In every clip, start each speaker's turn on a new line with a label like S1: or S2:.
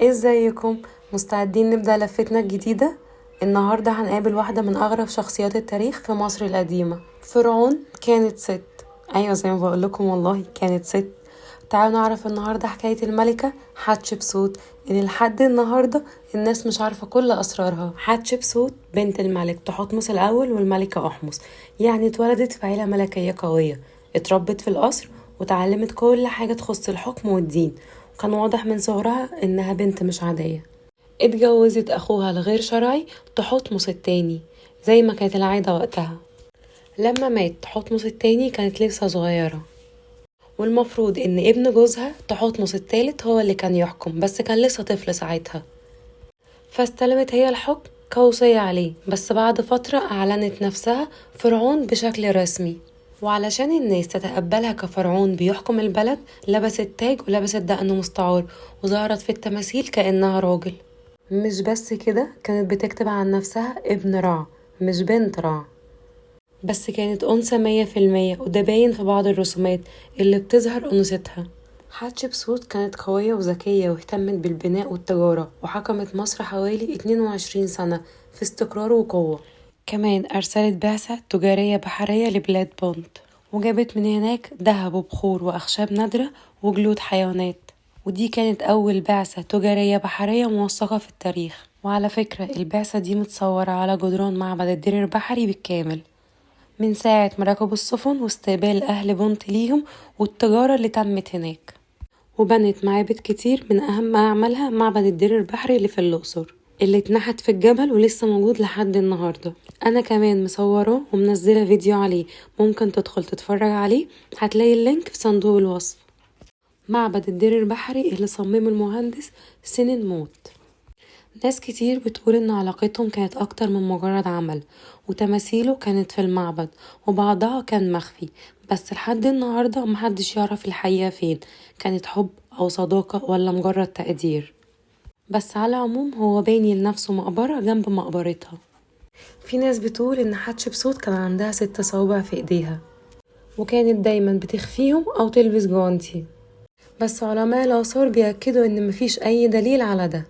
S1: ازيكم؟ مستعدين نبدأ لفتنا الجديدة؟ النهاردة هنقابل واحدة من أغرب شخصيات التاريخ في مصر القديمة. فرعون كانت ست. أيوة زي ما بقولكم والله كانت ست. تعالوا نعرف النهاردة حكاية الملكة حتشبسوت اللي لحد النهاردة الناس مش عارفة كل أسرارها. حتشبسوت بنت الملك تحتمس الأول والملكة أحمس، يعني اتولدت في عيلة ملكية قوية، اتربت في القصر وتعلمت كل حاجة تخص الحكم والدين، وكان واضح من صغرها إنها بنت مش عادية. اتجوزت أخوها الغير شرعي تحتمس التاني زي ما كانت العادة وقتها. لما مات تحتمس التاني كانت لسه صغيرة، والمفروض ان ابن جوزها تحتمس التالت هو اللي كان يحكم، بس كان لسه طفل ساعتها، فاستلمت هي الحكم كوصية عليه. بس بعد فترة أعلنت نفسها فرعون بشكل رسمي، وعلشان الناس تتقبلها كفرعون بيحكم البلد لبست تاج ولبست دقن مستعار، وظهرت في التماثيل كأنها راجل. مش بس كده، كانت بتكتب عن نفسها ابن رع مش بنت رع، بس كانت أنثى 100%، وده باين في بعض الرسومات اللي بتظهر أنوثتها. حتشبسوت كانت قوية وذكية واهتمت بالبناء والتجارة، وحكمت مصر حوالي 22 سنة في استقرار وقوة. كمان أرسلت بعثة تجارية بحرية لبلاد بونت، وجابت من هناك ذهب وبخور وأخشاب نادرة وجلود حيوانات، ودي كانت أول بعثة تجارية بحرية موثقة في التاريخ. وعلى فكرة البعثة دي متصورة على جدران معبد الدير البحري بالكامل، من ساعة ما ركبوا السفن واستقبال أهل بونت ليهم والتجارة اللي تمت هناك. وبنت معابد كتير، من أهم أعمالها معبد الدير البحري اللي في الأقصر اللي اتنحت في الجبل ولسه موجود لحد النهاردة. أنا كمان مصوراه ومنزلة فيديو عليه، ممكن تدخل تتفرج عليه، هتلاقي اللينك في صندوق الوصف. معبد الدير البحري اللي صممه المهندس سنن موت. ناس كتير بتقول ان علاقتهم كانت اكتر من مجرد عمل، وتماثيله كانت في المعبد وبعضها كان مخفي، بس لحد النهاردة محدش يعرف الحقيقة فين، كانت حب او صداقة ولا مجرد تقدير. بس على العموم هو باني لنفسه مقبرة جنب مقبرتها. في ناس بتقول ان حتشبسوت كان عندها 6 صوابع في ايديها، وكانت دايما بتخفيهم او تلبس جوانتي، بس علماء الآثار بيأكدوا ان مفيش اي دليل على ده.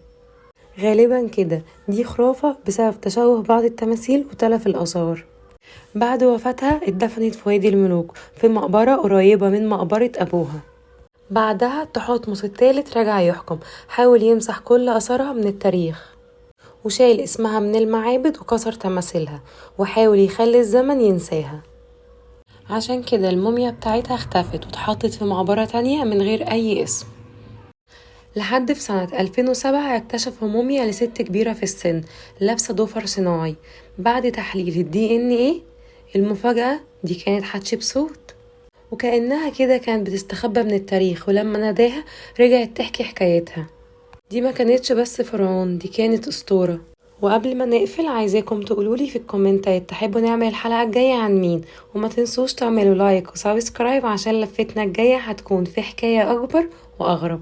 S1: غالبا كده دي خرافة بسبب تشوه بعض التماثيل وتلف الآثار. بعد وفاتها اتدفنت في وادي الملوك في مقبرة قريبة من مقبرة أبوها. بعدها تحتمس التالت رجع يحكم، حاول يمسح كل أثرها من التاريخ، وشايل اسمها من المعابد وكسر تماثيلها، وحاول يخلي الزمن ينساها. عشان كده الموميا بتاعتها اختفت واتحطت في مقبرة تانية من غير أي اسم، لحد في سنة 2007 اكتشفوا موميا لست كبيرة في السن لابسة ضفر صناعي. بعد تحليل DNA المفاجأة دي كانت حتشبسوت، وكأنها كده كانت بتستخبى من التاريخ، ولما ناداها رجعت تحكي حكايتها. دي ما كانتش بس فرعون، دي كانت أسطورة. وقبل ما نقفل عايزاكم تقولولي في الكومنتات تحبوا نعمل الحلقة الجاية عن مين، وما تنسوش تعملوا لايك وسبسكرايب عشان لفتنا الجاية هتكون في حكاية أكبر وأغرب.